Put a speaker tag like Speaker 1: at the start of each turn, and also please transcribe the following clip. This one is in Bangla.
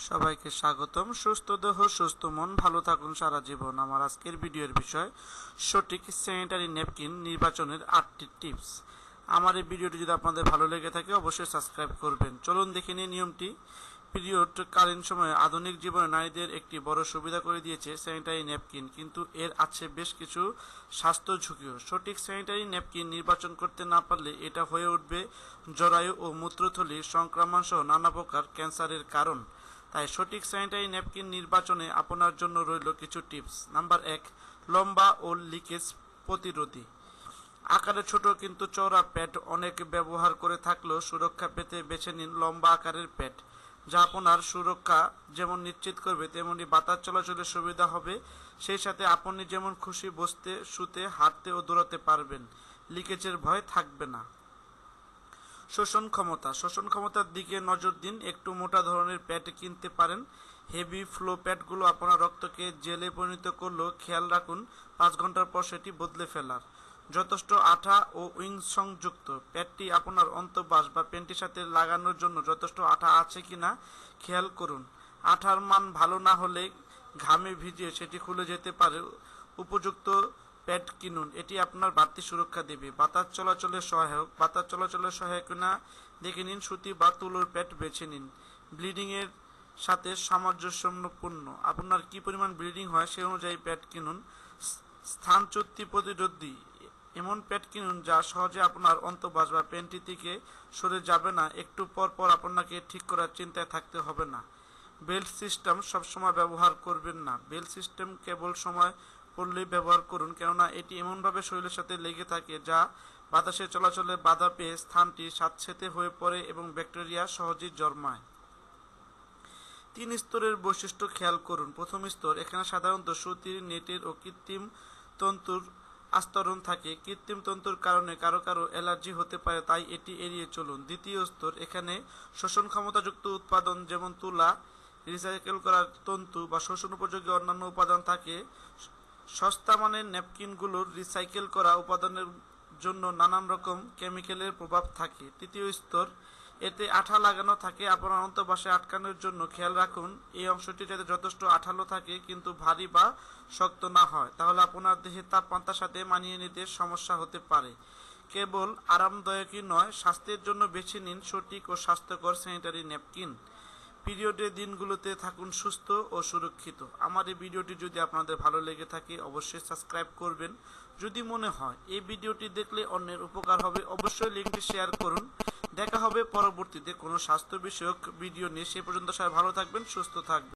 Speaker 1: সবাইকে স্বাগতম। সুস্থ দেহ সুস্থ মন, ভালো থাকুন সারা জীবন। আমার আজকের ভিডিওর বিষয় সঠিক স্যানিটারি ন্যাপকিন নির্বাচনের 8টি টিপস। আমার এই ভিডিওটি যদি আপনাদের ভালো লেগে থাকে অবশ্যই সাবস্ক্রাইব করবেন। চলুন দেখে নিই নিয়মটি। পিরিয়ড কালীন সময়ে আধুনিক জীবনে নারীদের একটি বড় সুবিধা করে দিয়েছে স্যানিটারি ন্যাপকিন, কিন্তু এর আছে বেশ কিছু স্বাস্থ্য ঝুঁকিও। সঠিক স্যানিটারি ন্যাপকিন নির্বাচন করতে না পারলে এটা হয়ে উঠবে জরায়ু ও মূত্রথলির সংক্রমণ সহ নানা প্রকার ক্যান্সারের কারণ। তাই সঠিক স্যানিটারি ন্যাপকিন নির্বাচনে আপনার জন্য রইল কিছু টিপস। নাম্বার 1, লম্বা ও লিকেজ প্রতিরোধী। আকারে ছোট কিন্তু চওড়া প্যাড অনেক ব্যবহার করে থাকলেও সুরক্ষা পেতে বেছে নিন লম্বা আকারের প্যাড, যা আপনার সুরক্ষা যেমন নিশ্চিত করবে তেমনি বাতাস চলাচলের সুবিধা হবে। সেই সাথে আপনি যেমন খুশি বসতে, শুতে, হাঁটতে ও দৌড়াতে পারবেন। লিকেজের ভয় থাকবে না। শোষণ ক্ষমতার দিকে নজর দিন। একটু মোটা ধরনের প্যাড কিনতে পারেন। হেভি ফ্লো প্যাডগুলো আপনার রক্তকে জেলে পরিণত করলেও খেয়াল রাখুন 5 ঘন্টার পর সেটি বদলে ফেলার। যথেষ্ট আঠা ও উইং সংযুক্ত প্যাডটি আপনার অন্তর্বাস বা প্যান্টির সাথে লাগানোর জন্য যথেষ্ট আঠা আছে কিনা খেয়াল করুন। আঠার মান ভালো না হলে ঘামে ভিজিয়ে সেটি খুলে যেতে পারে। উপযুক্ত প্যাড কিনুন, এটি আপনার বাড়তি সুরক্ষা দেবে। বাতাস চলাচলের সহায়ক না দেখে নিন সুতি বা তুলোর প্যাড বেছে নিন। ব্লিডিং এর সাথে সামঞ্জস্যপূর্ণ, আপনার কি পরিমাণ ব্লিডিং হয় সে অনুযায়ী প্যাড কিনুন। স্থানচ্যুতি প্রতিরোধী এমন প্যাড কিনুন যা সহজে আপনার অন্তর্বাস বা প্যান্টি থেকে সরে যাবে না। একটু পর পর আপনাকে ঠিক করার চিন্তায় থাকতে হবে না। বেল্ট সিস্টেম সবসময় ব্যবহার করবেন না। বেল্ট সিস্টেম কেবল সময় পড়লেই ব্যবহার করুন, কেননা এটি এমনভাবে শরীরের সাথে লেগে থাকে যা বাতাসের চলাচলে বাধা পেয়ে স্থানটি স্যাঁতসেঁতে হয়ে পড়ে এবং ব্যাকটেরিয়া সহজেই জন্মায়। 3 স্তরের বৈশিষ্ট্য খেয়াল করুন। প্রথম স্তর, এখানে সাধারণত সুতির, নেটের ও কৃত্রিম তন্তুর আস্তরণ থাকে। কৃত্রিম তন্তুর কারণে কারো কারো অ্যালার্জি হতে পারে, তাই এটি এড়িয়ে চলুন। দ্বিতীয় স্তর, এখানে শোষণ ক্ষমতাযুক্ত উৎপাদন যেমন তুলা, রিসাইকেল করা তন্তু বা শোষণ উপযোগী অন্যান্য উপাদান থাকে। সস্তা মানের ন্যাপকিনগুলোর রিসাইকেল করা উপাদানের জন্য নানান রকম কেমিক্যালের প্রভাব থাকে। তৃতীয় স্তর, এতে আঠা লাগানো থাকে আপনার অন্তর্বাসে আটকানোর জন্য। খেয়াল রাখুন এই অংশটি যাতে যথেষ্ট আঠালো থাকে কিন্তু ভারী বা শক্ত না হয়, তাহলে আপনার দেহের তাপমাত্রার সাথে মানিয়ে নিতে সমস্যা হতে পারে। কেবল আরামদায়কই নয়, স্বাস্থ্যের জন্য বেছে নিন সঠিক ও স্বাস্থ্যকর স্যানিটারি ন্যাপকিন। পিরিয়ডের দিনগুলোতে থাকুন সুস্থ ও সুরক্ষিত। আমার এই ভিডিওটি যদি আপনাদের ভালো লেগে থাকে অবশ্যই সাবস্ক্রাইব করবেন। যদি মনে হয় এই ভিডিওটি দেখলে অন্যের উপকার হবে অবশ্যই লিঙ্কটি শেয়ার করুন। দেখা হবে পরবর্তীতে কোনো স্বাস্থ্য বিষয়ক ভিডিও নিয়ে। সে পর্যন্ত সবাই ভালো থাকবেন, সুস্থ থাকবেন।